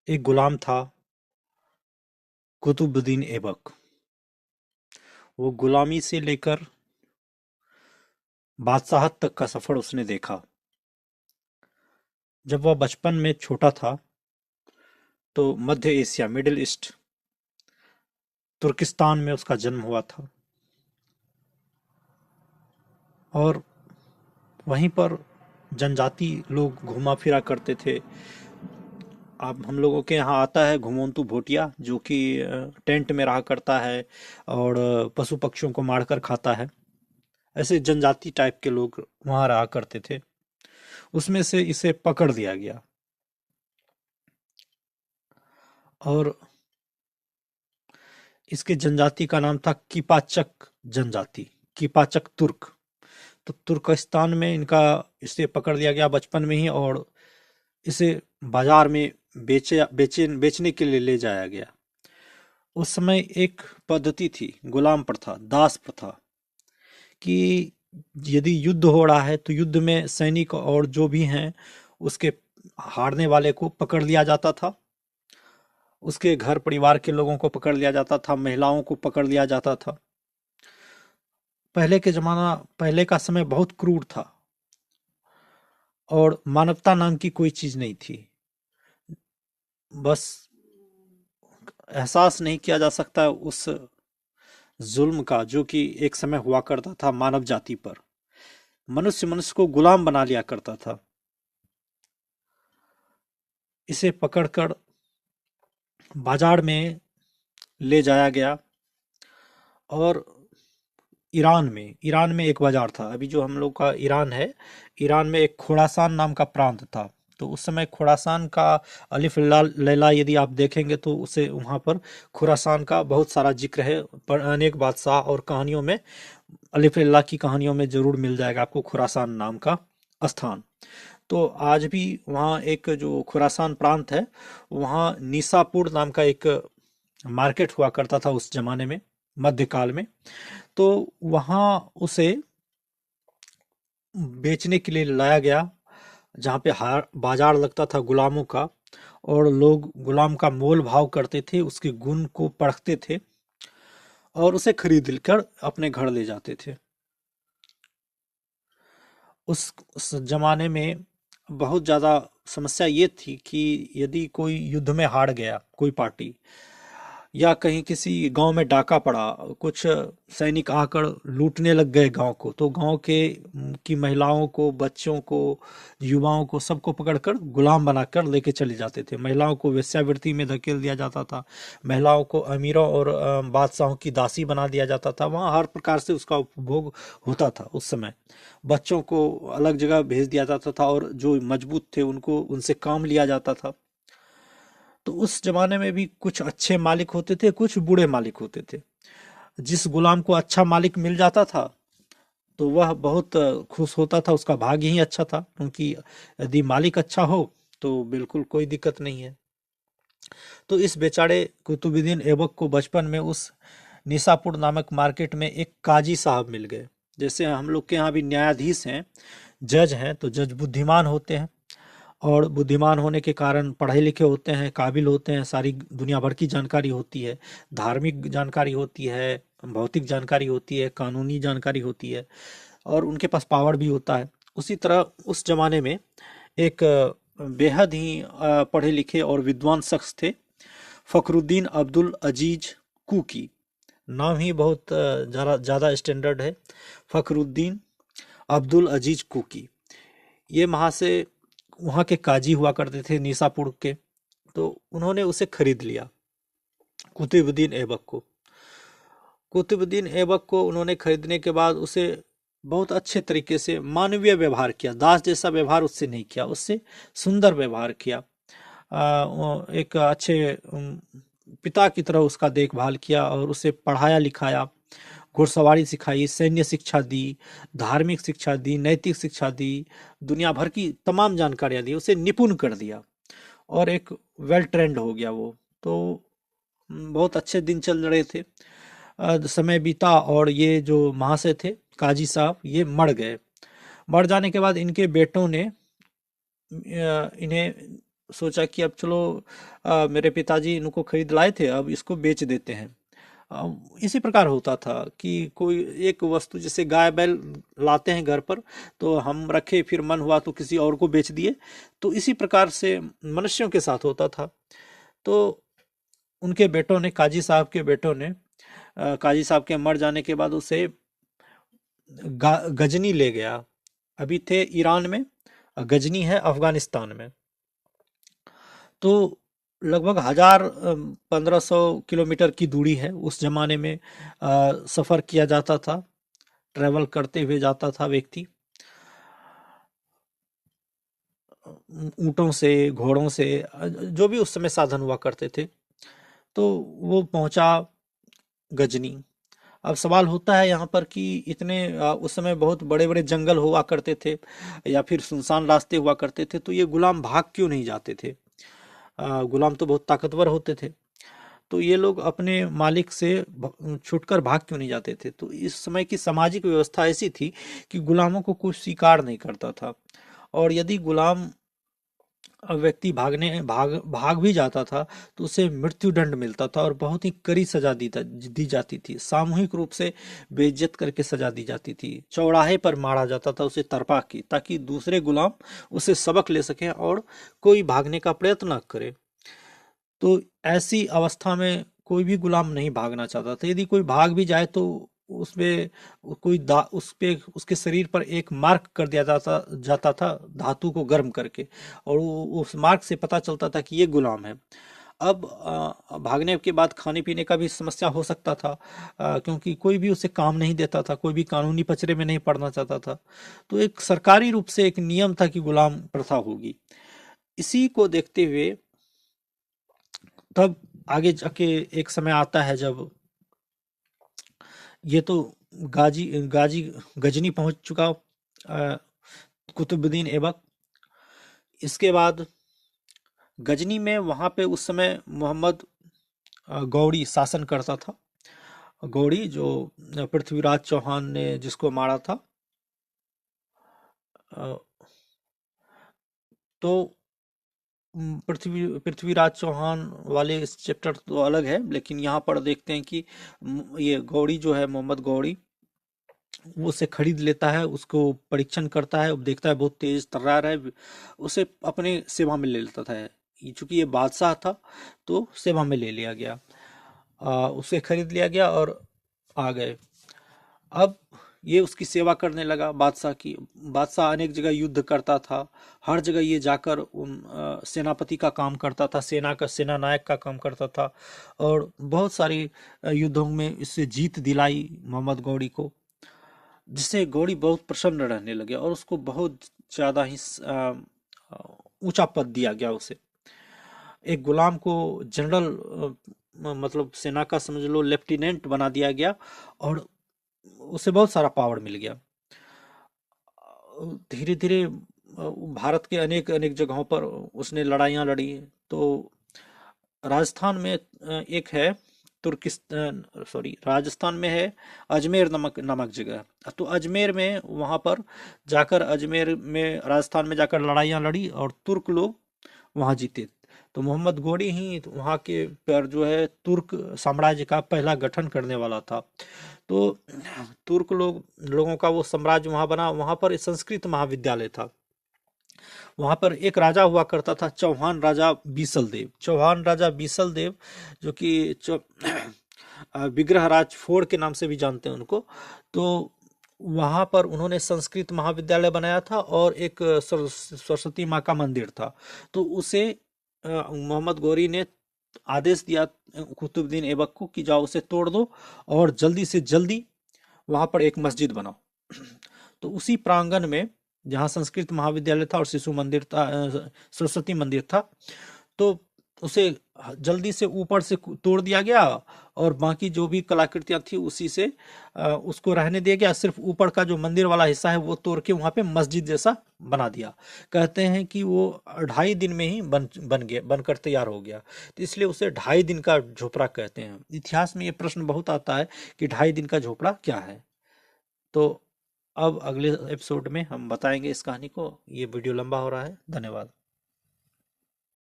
एक गुलाम था कुतुबुद्दीन ऐबक। वो गुलामी से लेकर बादशाहत तक का सफर उसने देखा। जब वह बचपन में छोटा था तो मध्य एशिया मिडिल ईस्ट तुर्किस्तान में उसका जन्म हुआ था और वहीं पर जनजाति लोग घुमा फिरा करते थे। अब हम लोगों के यहाँ आता है घुमंतू भोटिया जो कि टेंट में रहा करता है और पशु पक्षियों को मारकर खाता है। ऐसे जनजाति टाइप के लोग वहाँ रहा करते थे। उसमें से इसे पकड़ लिया गया और इसके जनजाति का नाम था कीपाचक जनजाति, कीपाचक तुर्क। तो तुर्कस्तान में इनका इसे पकड़ लिया गया बचपन में ही और इसे बाजार में बेचने के लिए ले जाया गया। उस समय एक पद्धति थी, गुलाम प्रथा, दास प्रथा, कि यदि युद्ध हो रहा है तो युद्ध में सैनिक और जो भी हैं उसके हारने वाले को पकड़ लिया जाता था। उसके घर परिवार के लोगों को पकड़ लिया जाता था, महिलाओं को पकड़ लिया जाता था। पहले का समय बहुत क्रूर था और मानवता नाम की कोई चीज नहीं थी। बस एहसास नहीं किया जा सकता उस जुल्म का जो कि एक समय हुआ करता था मानव जाति पर। मनुष्य मनुष्य को गुलाम बना लिया करता था। इसे पकड़कर बाजार में ले जाया गया और ईरान में एक बाजार था। अभी जो हम लोग का ईरान है, ईरान में एक खुरासान नाम का प्रांत था। तो उस समय खुरासान का अलिफ लैला यदि आप देखेंगे तो उसे वहां पर खुरासान का बहुत सारा जिक्र है। पर अनेक बादशाह और कहानियों में अलिफ लैला की कहानियों में जरूर मिल जाएगा आपको खुरासान नाम का स्थान। तो आज भी वहाँ एक जो खुरासान प्रांत है, वहाँ निसापुर नाम का एक मार्केट हुआ करता था उस जमाने में, मध्यकाल में। तो वहाँ उसे बेचने के लिए लाया गया, जहाँ पे हार बाजार लगता था गुलामों का और लोग गुलाम का मोल भाव करते थे, उसके गुण को परखते थे और उसे खरीद कर अपने घर ले जाते थे। उस जमाने में बहुत ज़्यादा समस्या ये थी कि यदि कोई युद्ध में हार गया, कोई पार्टी, या कहीं किसी गांव में डाका पड़ा, कुछ सैनिक आकर लूटने लग गए गांव को, तो गांव के की महिलाओं को, बच्चों को, युवाओं को, सबको पकड़कर गुलाम बनाकर लेके चले जाते थे। महिलाओं को वेश्यावृत्ति में धकेल दिया जाता था। महिलाओं को अमीरों और बादशाहों की दासी बना दिया जाता था। वहाँ हर प्रकार से उसका उपभोग होता था उस समय। बच्चों को अलग जगह भेज दिया जाता था और जो मजबूत थे उनको उनसे काम लिया जाता था। तो उस जमाने में भी कुछ अच्छे मालिक होते थे, कुछ बुरे मालिक होते थे। जिस गुलाम को अच्छा मालिक मिल जाता था तो वह बहुत खुश होता था, उसका भाग्य ही अच्छा था, क्योंकि यदि मालिक अच्छा हो तो बिल्कुल कोई दिक्कत नहीं है। तो इस बेचारे कुतुबुद्दीन ऐबक को बचपन में उस निसापुर नामक मार्केट में एक काजी साहब मिल गए। जैसे हम लोग के यहाँ भी न्यायाधीश हैं, जज हैं, तो जज बुद्धिमान होते हैं और बुद्धिमान होने के कारण पढ़े लिखे होते हैं, काबिल होते हैं, सारी दुनिया भर की जानकारी होती है, धार्मिक जानकारी होती है, भौतिक जानकारी होती है, कानूनी जानकारी होती है और उनके पास पावर भी होता है। उसी तरह उस जमाने में एक बेहद ही पढ़े लिखे और विद्वान शख्स थे, फखरुद्दीन अब्दुल अजीज कुकी। नाम ही बहुत ज़्यादा स्टैंडर्ड है, फखरुद्दीन अब्दुल अजीज कुकी। ये महाशय वहाँ के काजी हुआ करते थे निसापुर के। तो उन्होंने उसे खरीद लिया, कुतुबुद्दीन ऐबक को। कुतुबुद्दीन ऐबक को उन्होंने खरीदने के बाद उसे बहुत अच्छे तरीके से मानवीय व्यवहार किया, दास जैसा व्यवहार उससे नहीं किया, उससे सुंदर व्यवहार किया। वो एक अच्छे पिता की तरह उसका देखभाल किया और उसे पढ़ाया लिखाया, घुड़सवारी सिखाई, सैन्य शिक्षा दी, धार्मिक शिक्षा दी, नैतिक शिक्षा दी, दुनिया भर की तमाम जानकारियां दी, उसे निपुण कर दिया और एक वेल ट्रेंड हो गया वो। तो बहुत अच्छे दिन चल रहे थे। समय बीता और ये जो महाशय थे काजी साहब, ये मर गए। मर जाने के बाद इनके बेटों ने इन्हें सोचा कि अब चलो मेरे पिताजी इनको खरीद लाए थे, अब इसको बेच देते हैं। इसी प्रकार होता था कि कोई एक वस्तु, जैसे गाय बैल लाते हैं घर पर, तो हम रखे, फिर मन हुआ तो किसी और को बेच दिए। तो इसी प्रकार से मनुष्यों के साथ होता था। तो उनके बेटों ने, काजी साहब के बेटों ने, काजी साहब के मर जाने के बाद उसे गजनी ले गया। अभी थे ईरान में, गजनी है अफगानिस्तान में। तो लगभग 1,000 1500 किलोमीटर की दूरी है। उस जमाने में सफर किया जाता था, ट्रेवल करते हुए जाता था व्यक्ति, ऊँटों से, घोड़ों से, जो भी उस समय साधन हुआ करते थे। तो वो पहुंचा गजनी। अब सवाल होता है यहाँ पर कि इतने उस समय बहुत बड़े बड़े जंगल हुआ करते थे, या फिर सुनसान रास्ते हुआ करते थे, तो ये गुलाम भाग क्यों नहीं जाते थे? गुलाम तो बहुत ताकतवर होते थे, तो ये लोग अपने मालिक से छूटकर भाग क्यों नहीं जाते थे? तो इस समय की सामाजिक व्यवस्था ऐसी थी कि गुलामों को कुछ स्वीकार नहीं करता था। और यदि गुलाम व्यक्ति भाग भाग भी जाता था, तो उसे मृत्यु दंड मिलता था, और बहुत ही कड़ी सजा दी जाती थी। सामूहिक रूप से बेइज्जत करके सजा दी जाती थी। चौराहे पर मारा जाता था उसे तरपा के, ताकि दूसरे गुलाम उसे सबक ले सकें और कोई भागने का प्रयत्न न करे। तो ऐसी अवस्था में कोई भी गुलाम नहीं भागना चाहता था। यदि कोई भाग भी जाए तो उसमें उस पे उसके शरीर पर एक मार्क कर दिया जाता था, धातु को गर्म करके, और उस मार्क से पता चलता था कि ये गुलाम है। अब भागने के बाद खाने पीने का भी समस्या हो सकता था, क्योंकि कोई भी उसे काम नहीं देता था, कोई भी कानूनी पचड़े में नहीं पड़ना चाहता था। तो एक सरकारी रूप से एक नियम था कि गुलाम प्रथा होगी। इसी को देखते हुए तब आगे जाके एक समय आता है जब ये तो गाजी गाजी गजनी पहुंच चुका, कुतुबुद्दीन ऐबक। इसके बाद गजनी में, वहां पे उस समय मोहम्मद गौरी शासन करता था। गौरी जो पृथ्वीराज चौहान ने जिसको मारा था। अ, तो पृथ्वीराज चौहान वाले चैप्टर तो अलग है, लेकिन यहाँ पर देखते हैं कि ये गौरी जो है, मोहम्मद गौरी, वो उसे खरीद लेता है, उसको परीक्षण करता है, अब देखता है बहुत तेज तर्रार है, उसे अपने सेवा में ले लेता था। चूंकि ये बादशाह था, तो सेवा में ले लिया गया, उसे खरीद लिया गया और आ गए। अब ये उसकी सेवा करने लगा, बादशाह की। बादशाह अनेक जगह युद्ध करता था, हर जगह ये जाकर उन सेनापति का काम करता था, सेना नायक का काम करता था, और बहुत सारी युद्धों में इससे जीत दिलाई मोहम्मद गौरी को, जिससे गौरी बहुत प्रसन्न रहने लगे, और उसको बहुत ज्यादा ही ऊंचा पद दिया गया उसे। एक गुलाम को जनरल, मतलब सेना का समझ लो लेफ्टिनेंट बना दिया गया, और उसे बहुत सारा पावर मिल गया। धीरे धीरे भारत के अनेक अनेक जगहों पर उसने लड़ाइयाँ लड़ी। तो राजस्थान में एक है तुर्किस्तान, सॉरी, राजस्थान में है अजमेर नमक नामक जगह। तो अजमेर में, वहाँ पर जाकर, अजमेर में राजस्थान में जाकर लड़ाइयाँ लड़ी, और तुर्क लोग वहाँ जीते। तो मोहम्मद घोड़ी ही वहाँ के पर जो है तुर्क साम्राज्य का पहला गठन करने वाला था। तो तुर्क लोगों का वो साम्राज्य वहाँ बना। वहाँ पर संस्कृत महाविद्यालय था। वहाँ पर एक राजा हुआ करता था, चौहान राजा बीसल देव। चौहान राजा बीसल देव, जो कि विग्रहराज फोड़ के नाम से भी जानते हैं उनको। तो वहाँ पर उन्होंने संस्कृत महाविद्यालय बनाया था, और एक सरस्वती माँ का मंदिर था। तो उसे मोहम्मद गौरी ने आदेश दिया कुतुबुद्दीन ऐबक को कि जाओ उसे तोड़ दो, और जल्दी से जल्दी वहाँ पर एक मस्जिद बनाओ। तो उसी प्रांगण में, जहाँ संस्कृत महाविद्यालय था और शिशु मंदिर था, सरस्वती मंदिर था, तो उसे जल्दी से ऊपर से तोड़ दिया गया, और बाकी जो भी कलाकृतियां थी उसी से उसको रहने दिया गया। सिर्फ ऊपर का जो मंदिर वाला हिस्सा है वो तोड़ के वहां पे मस्जिद जैसा बना दिया। कहते हैं कि वो 2.5 दिन में ही बनकर तैयार हो गया। तो इसलिए उसे 2.5 दिन का झोपड़ा कहते हैं। इतिहास में ये प्रश्न बहुत आता है कि 2.5 दिन का झोपड़ा क्या है। तो अब अगले एपिसोड में हम बताएंगे इस कहानी को। ये वीडियो लंबा हो रहा है। धन्यवाद।